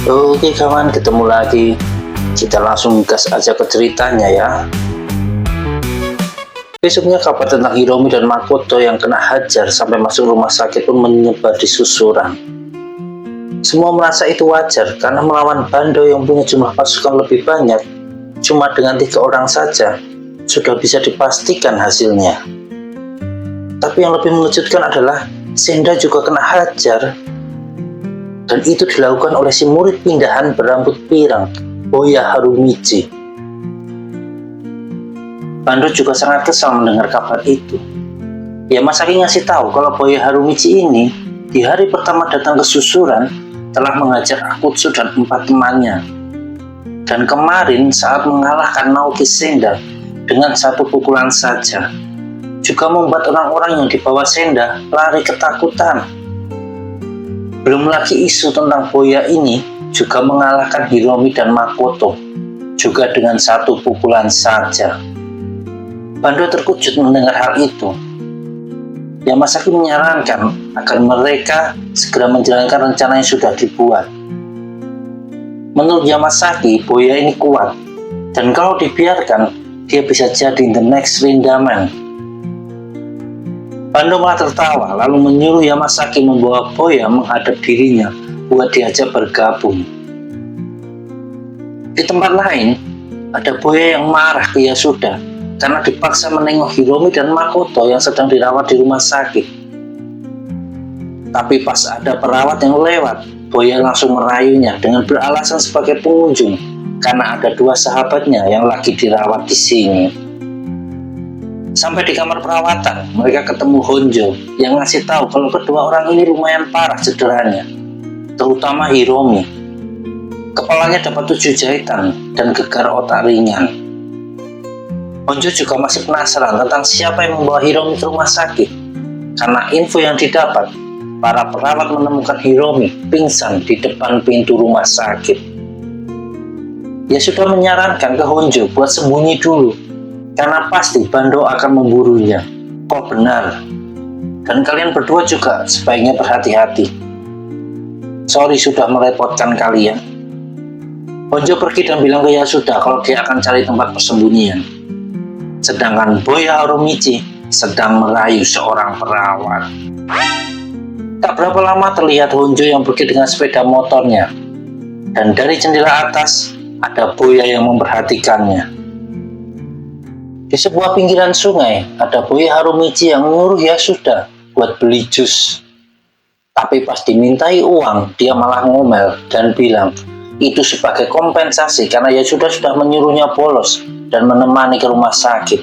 Oke kawan, ketemu lagi. Kita langsung gas aja ke ceritanya ya. Besoknya kabar tentang Hiromi dan Makoto yang kena hajar sampai masuk rumah sakit pun menyebar di susuran. Semua merasa itu wajar karena melawan Bando yang punya jumlah pasukan lebih banyak, cuma dengan 3 orang saja sudah bisa dipastikan hasilnya. Tapi yang lebih mengejutkan adalah Senda juga kena hajar. Dan itu dilakukan oleh si murid pindahan berambut pirang, Boya Harumichi. Bando juga sangat kesal mendengar kabar itu. Yamasaki ngasih tahu kalau Boya Harumichi ini di hari pertama datang ke susuran telah mengajar Akutsu dan 4 temannya. Dan kemarin saat mengalahkan Naoki Senda dengan 1 pukulan saja, juga membuat orang-orang yang dibawa Senda lari ketakutan. Belum lagi isu tentang Boya ini juga mengalahkan Hiromi dan Makoto, juga dengan 1 pukulan saja. Bando terkejut mendengar hal itu. Yamasaki menyarankan agar mereka segera menjalankan rencana yang sudah dibuat. Menurut Yamasaki, Boya ini kuat, dan kalau dibiarkan, dia bisa jadi the next Rindaman. Bando malah tertawa lalu menyuruh Yamasaki membawa Boya menghadap dirinya buat diajak bergabung. Di tempat lain, ada Boya yang marah ke Yasuda karena dipaksa menengok Hiromi dan Makoto yang sedang dirawat di rumah sakit. Tapi pas ada perawat yang lewat, Boya langsung merayunya dengan beralasan sebagai pengunjung karena ada 2 sahabatnya yang lagi dirawat di sini. Sampai di kamar perawatan, mereka ketemu Honjo yang ngasih tahu kalau kedua orang ini lumayan parah cederanya, terutama Hiromi. Kepalanya dapat 7 jahitan dan gegar otak ringan. Honjo juga masih penasaran tentang siapa yang membawa Hiromi ke rumah sakit, karena info yang didapat, para perawat menemukan Hiromi pingsan di depan pintu rumah sakit. Dia sudah menyarankan ke Honjo buat sembunyi dulu, karena pasti Bando akan memburunya. Kok benar? Dan kalian berdua juga sebaiknya berhati-hati. Sorry sudah merepotkan kalian. Honjo pergi dan bilang ke Yasuda kalau dia akan cari tempat persembunyian. Sedangkan Boya Harumichi sedang merayu seorang perawat. Tak berapa lama terlihat Honjo yang pergi dengan sepeda motornya. Dan dari jendela atas ada Boya yang memperhatikannya. Di sebuah pinggiran sungai, ada Boya Harumichi yang nyuruh Yasuda buat beli jus. Tapi pas dimintai uang, dia malah ngomel dan bilang itu sebagai kompensasi karena Yasuda sudah menyuruhnya bolos dan menemani ke rumah sakit.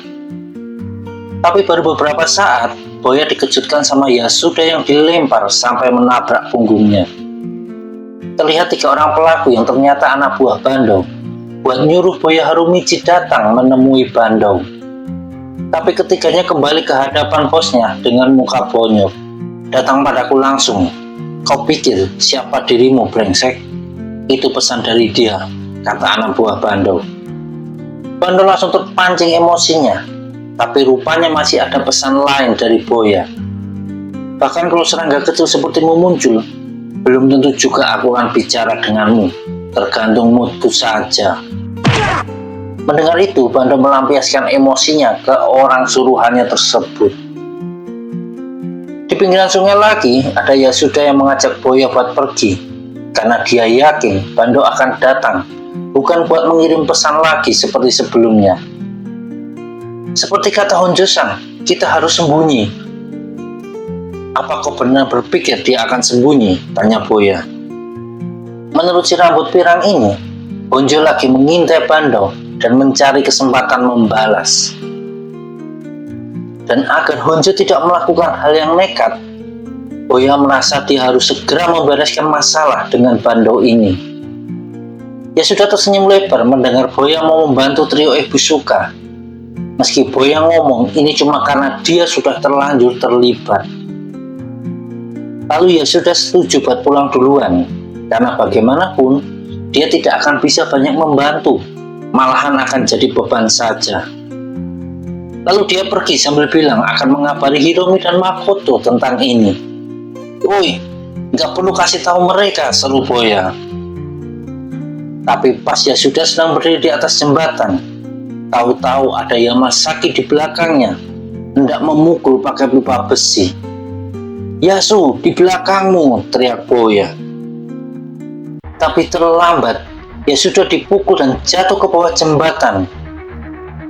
Tapi baru beberapa saat, Boya dikejutkan sama Yasuda yang dilempar sampai menabrak punggungnya. Terlihat 3 orang pelaku yang ternyata anak buah Bando buat nyuruh Boya Harumichi datang menemui Bando. Tapi ketiganya kembali ke hadapan bosnya dengan muka bonyok. Datang padaku langsung. Kau pikir siapa dirimu, brengsek? Itu pesan dari dia, kata anak buah Bando. Bando langsung terpancing emosinya. Tapi rupanya masih ada pesan lain dari Boya. Bahkan kalau serangga kecil sepertimu muncul, belum tentu juga aku akan bicara denganmu. Tergantung moodku saja. Mendengar itu, Bando melampiaskan emosinya ke orang suruhannya tersebut. Di pinggiran sungai lagi, ada Yasuda yang mengajak Boya buat pergi, karena dia yakin Bando akan datang, bukan buat mengirim pesan lagi seperti sebelumnya. Seperti kata Honjo-san, kita harus sembunyi. Apa kau benar berpikir dia akan sembunyi? Tanya Boya. Menurut si rambut pirang ini, Honjo lagi mengintai Bando dan mencari kesempatan membalas. Dan agar Honjo tidak melakukan hal yang nekat, Boya merasa dia harus segera membereskan masalah dengan Bando ini. Ya sudah tersenyum lebar mendengar Boya mau membantu trio Ibusuka. Meski Boya ngomong ini cuma karena dia sudah terlanjur terlibat. Lalu ya sudah setuju buat pulang duluan, karena bagaimanapun dia tidak akan bisa banyak membantu, malahan akan jadi beban saja. Lalu dia pergi sambil bilang akan mengabari Hiromi dan Makoto tentang ini. Woi, nggak perlu kasih tahu mereka, seru Boya. Tapi pas Yasuda sedang berdiri di atas jembatan, tahu-tahu ada Yamasaki di belakangnya, hendak memukul pakai pipa besi. "Yasu, di belakangmu!" teriak Boya. Tapi terlambat, Yasuda dipukul dan jatuh ke bawah jembatan.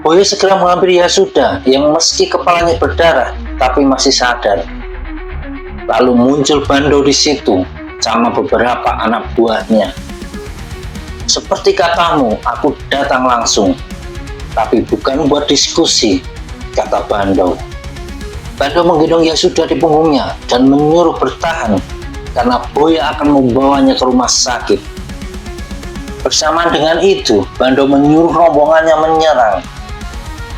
Boya segera menghampiri Yasuda yang meski kepalanya berdarah, tapi masih sadar. Lalu muncul Bando di situ, sama beberapa anak buahnya. "Seperti katamu, aku datang langsung. Tapi bukan buat diskusi," kata Bando. Bando menggendong Yasuda di punggungnya dan menyuruh bertahan karena Boya akan membawanya ke rumah sakit. Bersamaan dengan itu, Bando menyuruh rombongannya menyerang.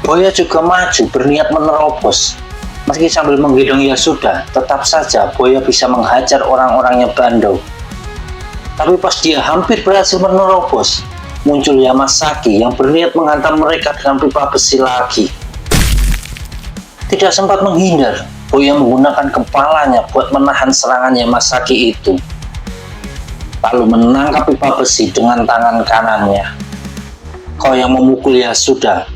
Boya juga maju berniat menerobos. Meski sambil menggendong Yasuda, tetap saja Boya bisa menghajar orang-orangnya Bando. Tapi pas dia hampir berhasil menerobos, muncul Yamasaki yang berniat menghantam mereka dengan pipa besi lagi. Tidak sempat menghindar, Boya menggunakan kepalanya buat menahan serangan Yamasaki itu. Lalu menangkap pipa besi dengan tangan kanannya. "Kau yang memukul Yasuda,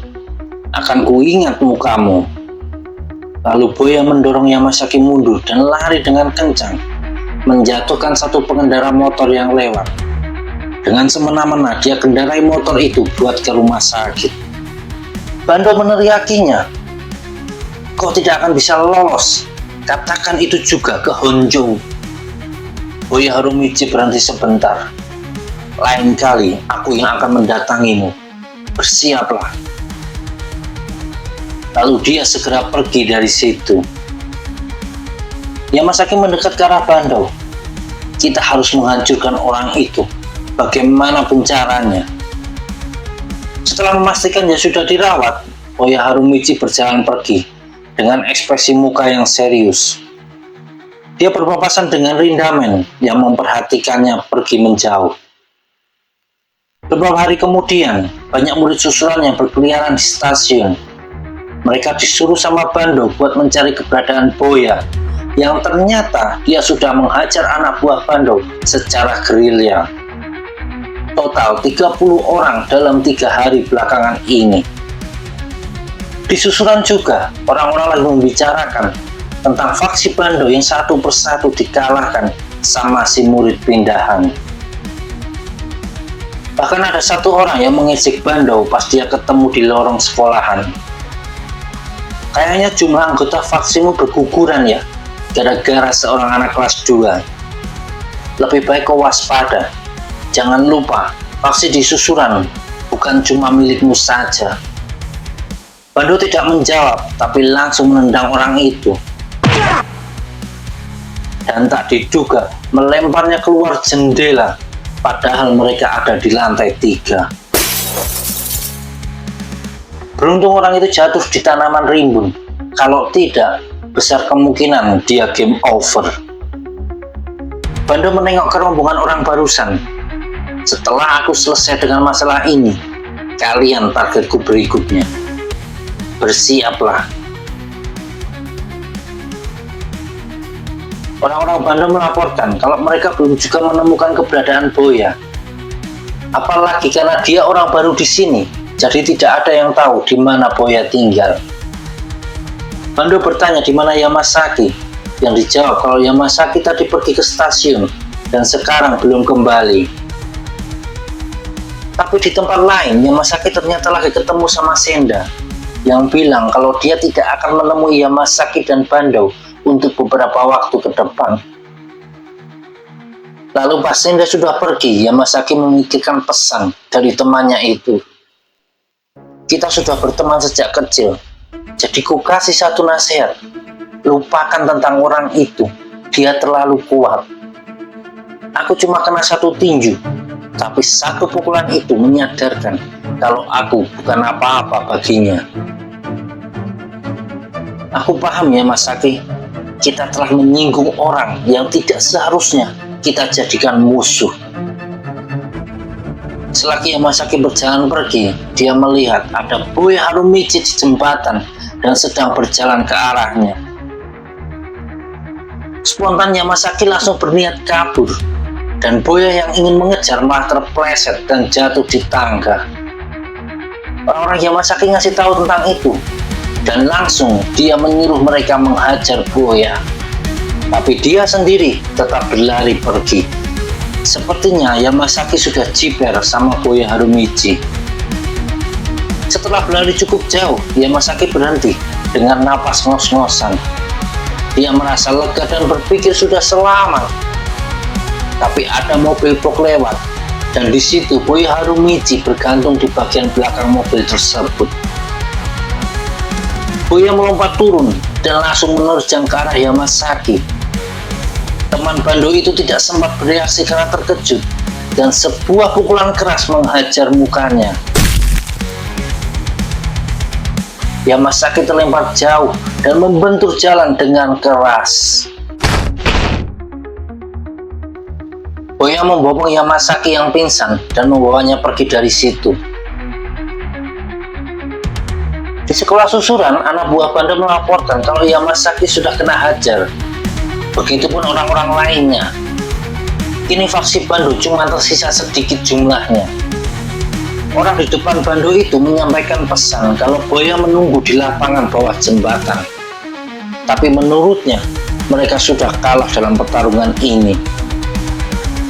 akan kuingat mukamu." Lalu Boya mendorong Yamasaki mundur dan lari dengan kencang, menjatuhkan satu pengendara motor yang lewat. Dengan semena-mena dia kendarai motor itu buat ke rumah sakit. Bando meneriakinya, "Kau tidak akan bisa lolos. Katakan itu juga ke Honjo." Boya Harumichi berhenti sebentar. "Lain kali aku yang akan mendatangimu. Bersiaplah." Lalu dia segera pergi dari situ. Yamasaki mendekat ke arah Bando. "Kita harus menghancurkan orang itu, bagaimanapun caranya." Setelah memastikan dia sudah dirawat, Boya Harumichi berjalan pergi dengan ekspresi muka yang serius. Dia berpapasan dengan Rindamen yang memperhatikannya pergi menjauh. Beberapa hari kemudian, banyak murid susulan yang berkeliaran di stasiun. Mereka disuruh sama Bando buat mencari keberadaan Boya, yang ternyata dia sudah menghajar anak buah Bando secara gerilya. Total 30 orang dalam 3 hari belakangan ini. Di susulan juga, orang-orang lagi membicarakan tentang faksi Bando yang satu persatu dikalahkan sama si murid pindahan. Bahkan ada satu orang yang mengejek Bando pas dia ketemu di lorong sekolahan. "Kayaknya jumlah anggota faksimu berguguran ya, gara-gara seorang anak kelas 2. Lebih baik kau waspada. Jangan lupa, faksi di susulan bukan cuma milikmu saja." Bando tidak menjawab, tapi langsung menendang orang itu. Dan tak diduga, melemparnya keluar jendela, padahal mereka ada di lantai 3. Beruntung orang itu jatuh di tanaman rimbun. Kalau tidak, besar kemungkinan dia game over. Bando menengok ke rombongan orang barusan. "Setelah aku selesai dengan masalah ini, kalian targetku berikutnya. Bersiaplah." Orang-orang Bando melaporkan kalau mereka belum juga menemukan keberadaan Boya. Apalagi karena dia orang baru di sini, jadi tidak ada yang tahu di mana Boya tinggal. Bando bertanya di mana Yamasaki, yang dijawab kalau Yamasaki tadi pergi ke stasiun dan sekarang belum kembali. Tapi di tempat lain, Yamasaki ternyata lagi ketemu sama Senda, yang bilang kalau dia tidak akan menemui Yamasaki dan Bando untuk beberapa waktu ke depan. Lalu pas Senda sudah pergi, Yamasaki memikirkan pesan dari temannya itu. "Kita sudah berteman sejak kecil, jadi ku kasih satu nasihat. Lupakan tentang orang itu, dia terlalu kuat. Aku cuma kena satu tinju, tapi satu pukulan itu menyadarkan kalau aku bukan apa-apa baginya." "Aku paham ya Yamasaki, kita telah menyinggung orang yang tidak seharusnya kita jadikan musuh." Selagi Yamasaki berjalan pergi, dia melihat ada Boya Harumichi di jembatan dan sedang berjalan ke arahnya. Spontan Yamasaki langsung berniat kabur, dan Boya yang ingin mengejar malah terpleset dan jatuh di tangga. Orang-orang Yamasaki ngasih tahu tentang itu, dan langsung dia menyuruh mereka menghajar Boya. Tapi dia sendiri tetap berlari pergi. Sepertinya Yamasaki sudah jiper sama Boya Harumichi. Setelah berlari cukup jauh, Yamasaki berhenti dengan napas ngos-ngosan. Dia merasa lega dan berpikir sudah selamat. Tapi ada mobil box lewat, dan di situ Boya Harumichi bergantung di bagian belakang mobil tersebut. Boya melompat turun dan langsung menerjang ke arah Yamasaki. Teman Bando itu tidak sempat bereaksi karena terkejut, dan sebuah pukulan keras menghajar mukanya. Yamasaki terlempar jauh dan membentur jalan dengan keras. Boya membopong Yamasaki yang pingsan dan membawanya pergi dari situ. Di sekolah susuran, anak buah Bando melaporkan kalau Yamasaki sudah kena hajar. Begitupun orang-orang lainnya. Kini faksi Bando cuma tersisa sedikit jumlahnya. Orang di depan Bando itu menyampaikan pesan kalau Boya menunggu di lapangan bawah jembatan. Tapi menurutnya, mereka sudah kalah dalam pertarungan ini.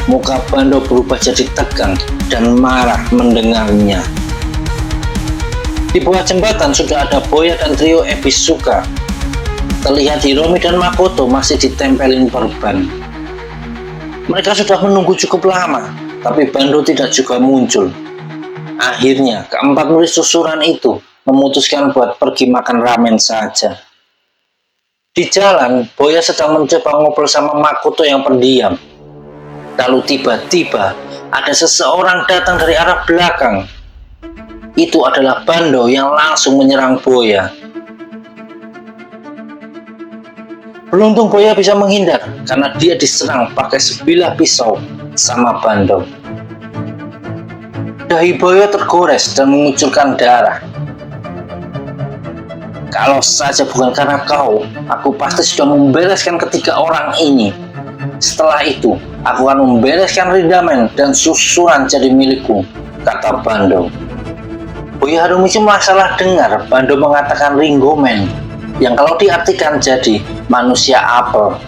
Muka Bando berubah jadi tegang dan marah mendengarnya. Di bawah jembatan sudah ada Boya dan trio Ebisuka. Terlihat Hiromi dan Makoto masih ditempelin perban. Mereka sudah menunggu cukup lama, tapi Bando tidak juga muncul. Akhirnya, keempat murid susuran itu memutuskan buat pergi makan ramen saja. Di jalan, Boya sedang mencoba ngobrol sama Makoto yang pendiam. Lalu tiba-tiba ada seseorang datang dari arah belakang. Itu adalah Bando yang langsung menyerang Boya. Beruntung Boya bisa menghindar karena dia diserang pakai sebilah pisau sama Bando. Dahi Boya tergores dan mengucurkan darah. Kalau saja bukan karena kau, aku pasti sudah membereskan ketiga orang ini. Setelah itu, aku akan membereskan Rindamen dan susuran jadi milikku, kata Bando. Boya Harumichi malah dengar Bando mengatakan Ringomen, yang kalau diartikan jadi manusia apel.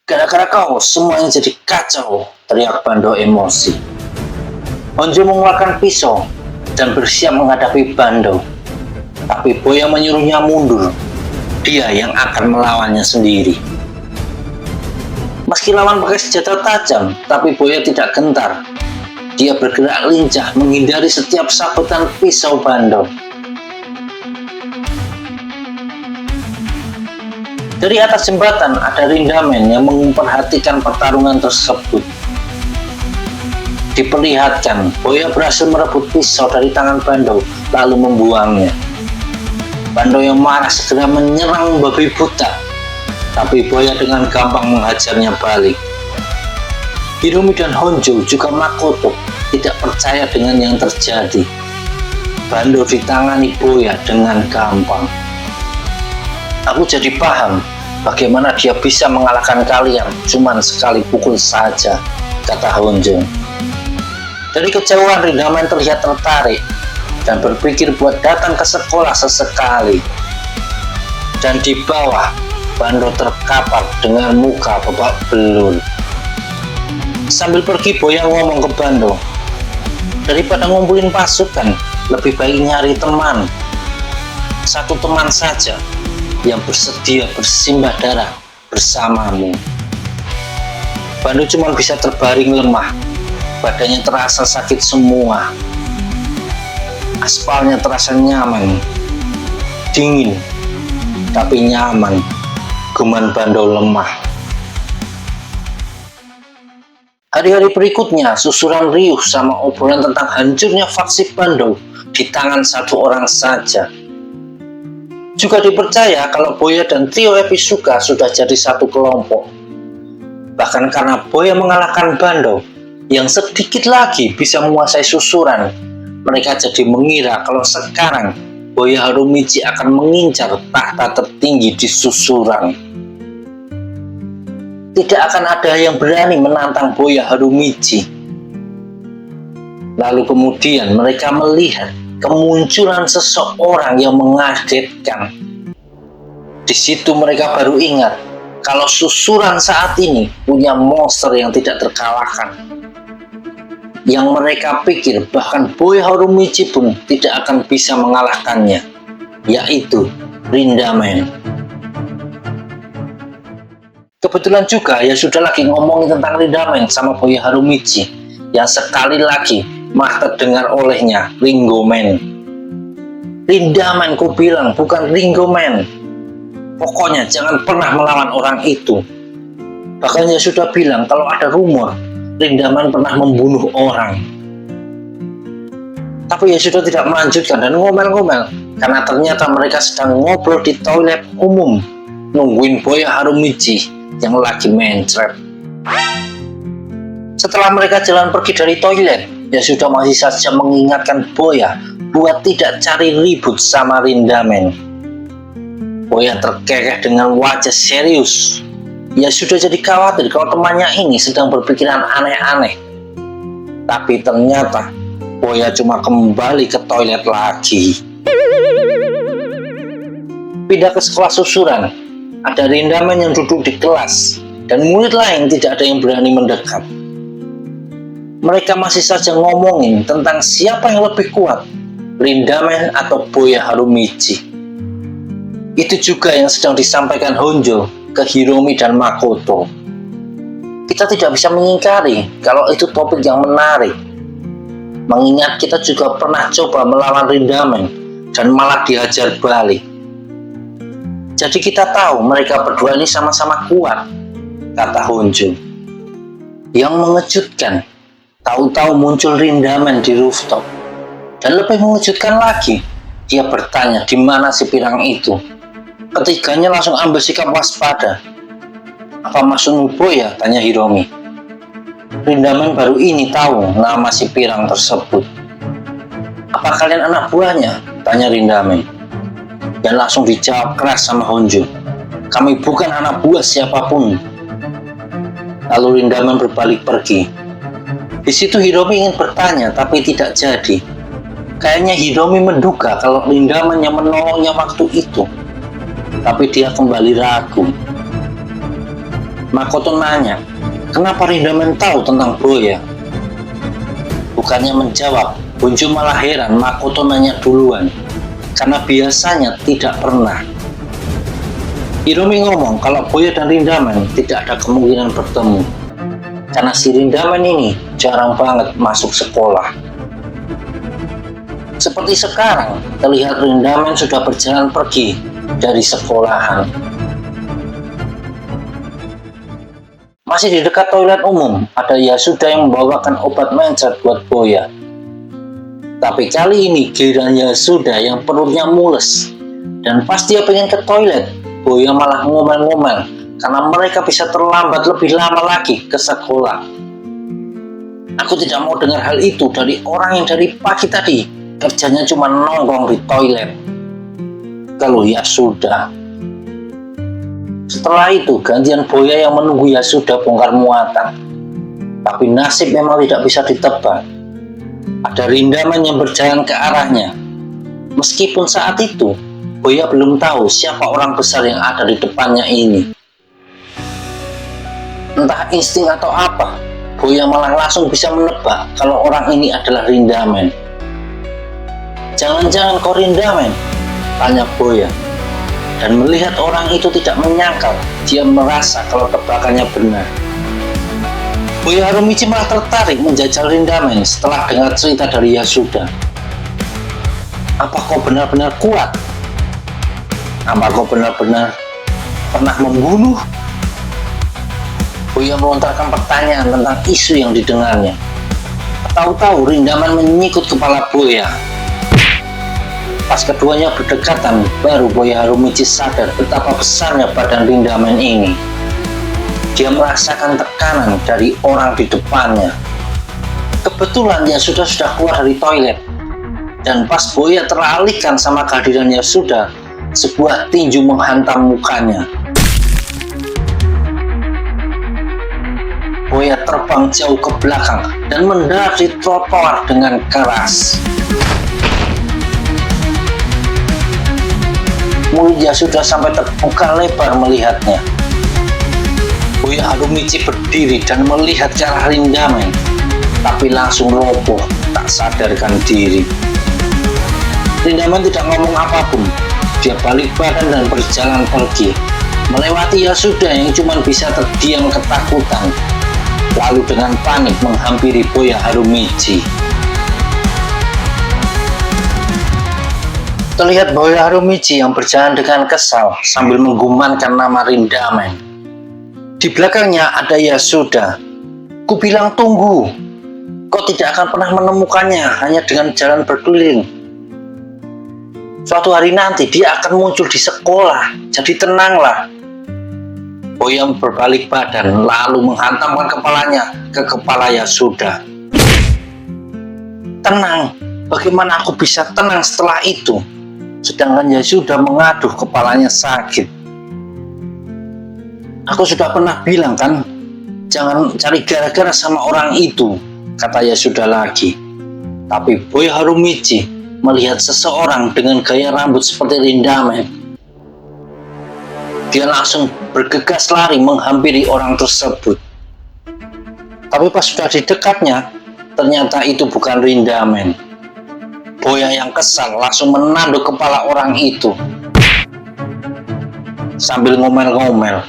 Gara-gara kau, semuanya jadi kacau, teriak Bando emosi. Honjo mengeluarkan pisau dan bersiap menghadapi Bando. Tapi Boya menyuruhnya mundur. Dia yang akan melawannya sendiri. Meski lawan pakai senjata tajam, tapi Boya tidak gentar. Dia bergerak lincah menghindari setiap sabetan pisau Bando. Dari atas jembatan ada Rindamen yang memperhatikan pertarungan tersebut. Diperlihatkan, Boya berhasil merebut pisau dari tangan Bando lalu membuangnya. Bando yang marah segera menyerang babi buta, tapi Boya dengan gampang menghajarnya balik. Hiromi dan Honjo juga Makoto tidak percaya dengan yang terjadi. Bando ditangani Boya dengan gampang. Aku jadi paham bagaimana dia bisa mengalahkan kalian cuman sekali pukul saja, kata Honjo. Dari kejauhan Rindamen terlihat tertarik dan berpikir buat datang ke sekolah sesekali. Dan di bawah, Bando terkapar dengan muka babak belur. Sambil pergi Boya ngomong ke Bando, daripada ngumpulin pasukan, lebih baik nyari teman. Satu teman saja yang bersedia bersimbah darah bersamamu. Bando cuma bisa terbaring lemah. Badannya terasa sakit semua. Aspalnya terasa nyaman, dingin, tapi nyaman. Geman Bando lemah. Hari-hari berikutnya, susuran riuh sama obrolan tentang hancurnya faksi Bando di tangan satu orang saja. Juga dipercaya kalau Boya dan trio Ebisuka sudah jadi satu kelompok. Bahkan karena Boya mengalahkan Bando, yang sedikit lagi bisa menguasai susuran, mereka jadi mengira kalau sekarang Boya Harumichi akan mengincar tahta tertinggi di susuran. Tidak akan ada yang berani menantang Boya Harumichi. Lalu kemudian mereka melihat kemunculan seseorang yang mengagetkan. Di situ mereka baru ingat kalau susuran saat ini punya monster yang tidak terkalahkan. Yang mereka pikir bahkan Boya Harumichi pun tidak akan bisa mengalahkannya, yaitu Rindamen. Kebetulan juga ya sudah lagi ngomongin tentang Rindamen sama Boya Harumichi yang sekali lagi mah terdengar olehnya Ringomen. Rindamen ku bilang, bukan Ringomen. Pokoknya jangan pernah melawan orang itu. Bahkan ya sudah bilang kalau ada rumor Rindamen pernah membunuh orang. Tapi ya sudah tidak melanjutkan dan ngomel-ngomel karena ternyata mereka sedang ngobrol di toilet umum nungguin Boya Harumichi yang lagi mencret. Setelah mereka jalan pergi dari toilet, ya sudah masih saja mengingatkan Boya buat tidak cari ribut sama Rindamen. Boya terkekeh dengan wajah serius. Ya sudah jadi khawatir kalau temannya ini sedang berpikiran aneh-aneh. Tapi ternyata Boya cuma kembali ke toilet lagi. Pindah ke sekolah susuran. Ada Rindamen yang duduk di kelas dan murid lain tidak ada yang berani mendekat. Mereka masih saja ngomongin tentang siapa yang lebih kuat, Rindamen atau Boya Harumichi. Itu juga yang sedang disampaikan Honjo ke Hiromi dan Makoto. Kita tidak bisa mengingkari kalau itu topik yang menarik. Mengingat kita juga pernah coba melawan Rindamen dan malah dihajar balik. Jadi kita tahu mereka berdua ini sama-sama kuat, kata Honjo. Yang mengejutkan, tahu-tahu muncul Rindamen di rooftop. Dan lebih mengejutkan lagi, dia bertanya di mana si pirang itu. Ketiganya langsung ambil sikap waspada. Apa maksudmu Boya? Tanya Hiromi. Rindamen baru ini tahu nama si pirang tersebut. Apa kalian anak buahnya? Tanya Rindamen. Dan langsung dijawab keras sama Honjo. Kami bukan anak buah siapapun. Lalu Rindamen berbalik pergi. Di situ Hiromi ingin bertanya tapi tidak jadi. Kayaknya Hiromi menduga kalau Rindamen yang menolongnya waktu itu. Tapi dia kembali ragu. Makoto nanya, kenapa Rindamen tahu tentang Boya? Bukannya menjawab, Honjo malah heran Makoto nanya duluan. Karena biasanya tidak pernah. Hiromi ngomong kalau Boya dan Rindamen tidak ada kemungkinan bertemu. Karena si Rindamen ini jarang banget masuk sekolah. Seperti sekarang, terlihat Rindamen sudah berjalan pergi dari sekolahan. Masih di dekat toilet umum, ada Yasuda yang membawakan obat mencret buat Boya. Tapi kali ini giliran Yasuda yang perutnya mules. Dan pas dia pengen ke toilet, Boya malah ngomel-ngomel karena mereka bisa terlambat lebih lama lagi ke sekolah. Aku tidak mau dengar hal itu dari orang yang dari pagi tadi kerjanya cuma nongkrong di toilet. Kalau Yasuda. Setelah itu gantian Boya yang menunggu Yasuda bongkar muatan. Tapi nasib memang tidak bisa ditebak. Ada Rindamen yang berjalan ke arahnya. Meskipun saat itu Boya belum tahu siapa orang besar yang ada di depannya ini. Entah insting atau apa, Boya malah langsung bisa menebak kalau orang ini adalah Rindamen. Jangan-jangan kau Rindamen? Tanya Boya. Dan melihat orang itu tidak menyangkal, dia merasa kalau tebakannya benar. Boya Harumichi malah tertarik menjajal Rindamen setelah dengar cerita dari Yasuda. Apa kau benar-benar kuat? Apa kau benar-benar pernah membunuh? Boya melontarkan pertanyaan tentang isu yang didengarnya. Tahu-tahu Rindamen menyikut kepala Boya. Pas keduanya berdekatan, baru Boya Harumichi sadar betapa besarnya badan Rindamen ini. Dia merasakan tekanan dari orang di depannya. Kebetulan dia sudah keluar dari toilet. Dan pas Boya teralihkan sama kehadiran Yasuda, sebuah tinju menghantam mukanya. Boya terbang jauh ke belakang dan mendarat di trotoar dengan keras. Mulutnya sudah sampai terbuka lebar melihatnya. Boya Harumichi berdiri dan melihat ke arah Rindamen, tapi langsung roboh, tak sadarkan diri. Rindamen tidak ngomong apapun. Dia balik badan dan berjalan pergi, melewati Yasuda yang cuma bisa terdiam ketakutan, lalu dengan panik menghampiri Boya Harumichi. Terlihat Boya Harumichi yang berjalan dengan kesal sambil menggumankan nama Rindamen. Di belakangnya ada Yasuda. Kubilang tunggu, kau tidak akan pernah menemukannya hanya dengan jalan berkeliling. Suatu hari nanti dia akan muncul di sekolah, jadi tenanglah. Boya berbalik badan lalu menghantamkan kepalanya ke kepala Yasuda. Tenang, bagaimana aku bisa tenang setelah itu? Sedangkan Yasuda mengaduh kepalanya sakit. Aku sudah pernah bilang kan, jangan cari gara-gara sama orang itu, kata Yasuda lagi. Tapi Boya Harumichi melihat seseorang dengan gaya rambut seperti Rindamen. Dia langsung bergegas lari menghampiri orang tersebut. Tapi pas sudah di dekatnya, ternyata itu bukan Rindamen. Boya yang kesal langsung menanduk kepala orang itu sambil ngomel-ngomel,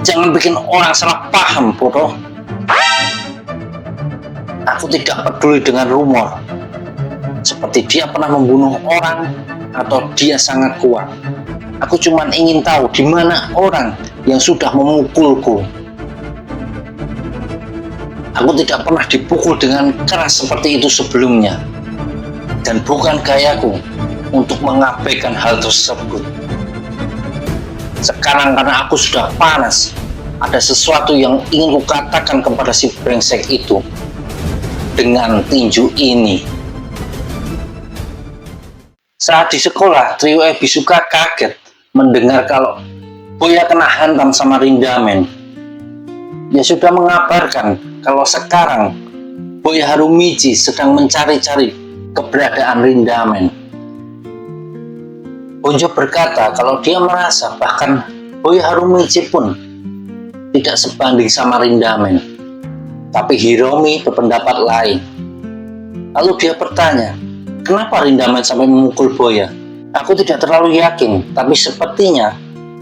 jangan bikin orang salah paham, bodoh. Aku tidak peduli dengan rumor seperti dia pernah membunuh orang atau dia sangat kuat. Aku cuma ingin tahu di mana orang yang sudah memukulku. Aku tidak pernah dipukul dengan keras seperti itu sebelumnya, dan bukan gayaku untuk mengabaikan hal tersebut. Sekarang karena aku sudah panas, ada sesuatu yang ingin kukatakan kepada si brengsek itu dengan tinju ini. Saat di sekolah, trio Ebisuka kaget mendengar kalau Boya kena hantam sama Rindamen. Dia sudah mengabarkan kalau sekarang Boya Harumichi sedang mencari-cari keberadaan Rindamen. Honjo berkata kalau dia merasa bahkan Boya Harumichi pun tidak sebanding sama Rindamen. Tapi Hiromi berpendapat lain. Lalu dia bertanya, kenapa Rindamen sampai memukul Boya? Aku tidak terlalu yakin, tapi sepertinya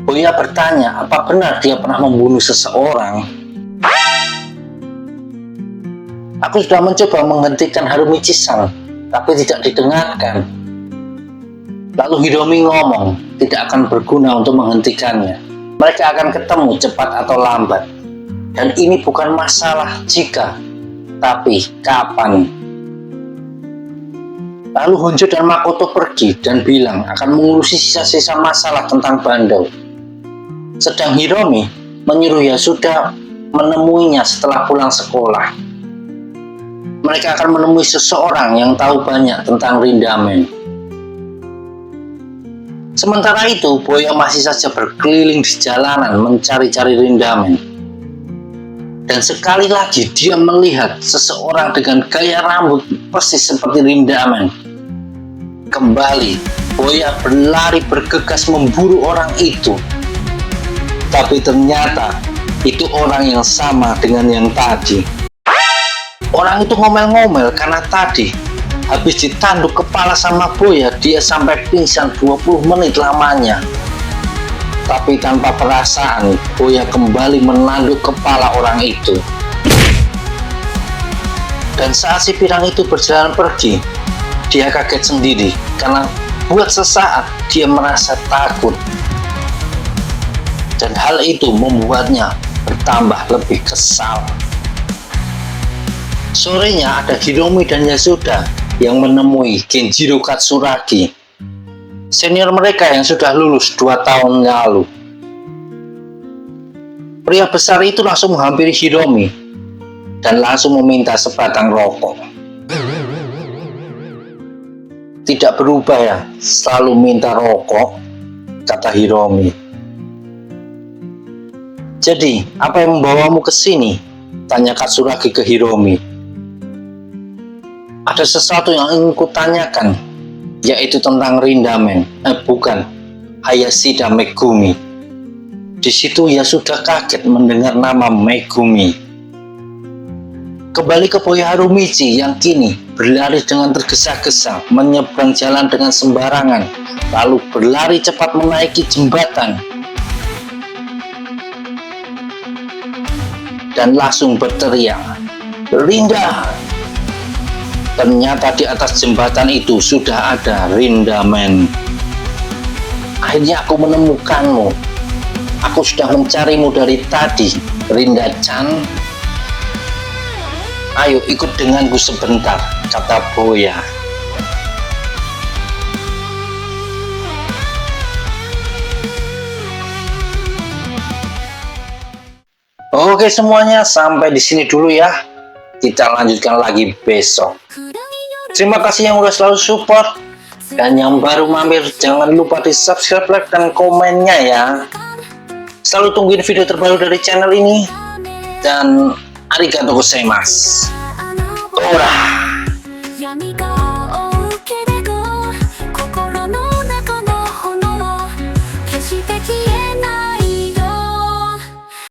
Boya bertanya apa benar dia pernah membunuh seseorang. Aku sudah mencoba menghentikan Harumichi-san, tapi tidak didengarkan. Lalu Hiromi ngomong, tidak akan berguna untuk menghentikannya. Mereka akan ketemu cepat atau lambat. Dan ini bukan masalah jika, tapi kapan. Lalu Honjo dan Makoto pergi dan bilang akan mengurusi sisa-sisa masalah tentang Bandau. Sedang Hiromi menyuruh Yasuda menemuinya setelah pulang sekolah. Mereka akan menemui seseorang yang tahu banyak tentang Rindamen. Sementara itu, Boya masih saja berkeliling di jalanan mencari-cari Rindamen. Dan sekali lagi dia melihat seseorang dengan gaya rambut persis seperti Rindamen. Kembali, Boya berlari bergegas memburu orang itu. Tapi ternyata itu orang yang sama dengan yang tadi. Orang itu ngomel-ngomel karena tadi habis ditanduk kepala sama Boya, dia sampai pingsan 20 menit lamanya. Tapi tanpa perasaan, Boya kembali menanduk kepala orang itu. Dan saat si pirang itu berjalan pergi, dia kaget sendiri karena buat sesaat dia merasa takut. Dan hal itu membuatnya bertambah lebih kesal. Sorenya ada Hiromi dan Yasuda yang menemui Genjiro Katsuragi, senior mereka yang sudah lulus 2 tahun lalu. Pria besar itu langsung menghampiri Hiromi dan langsung meminta sebatang rokok. Tidak berubah ya, selalu minta rokok, kata Hiromi. Jadi, apa yang membawamu ke sini? tanya Katsuragi ke Hiromi. Ada sesuatu yang ingin kutanyakan, yaitu tentang Rindamen. Bukan, Hayashida Megumi. Di situ ia sudah kaget mendengar nama Megumi. Kembali ke Boy Harumichi yang kini berlari dengan tergesa-gesa, menyeberang jalan dengan sembarangan, lalu berlari cepat menaiki jembatan. Dan langsung berteriak, "Rinda!" Ternyata di atas jembatan itu sudah ada Rindamen. Akhirnya aku menemukanmu. Aku sudah mencarimu dari tadi, Rinda-chan. Ayo ikut denganku sebentar, kata Boya. Oke semuanya, sampai di sini dulu ya. Kita lanjutkan lagi besok. Terima kasih yang udah selalu support. Dan yang baru mampir, jangan lupa di subscribe, like, dan komennya ya. Selalu tungguin video terbaru dari channel ini. Dan arigatou gozaimasu. Ora.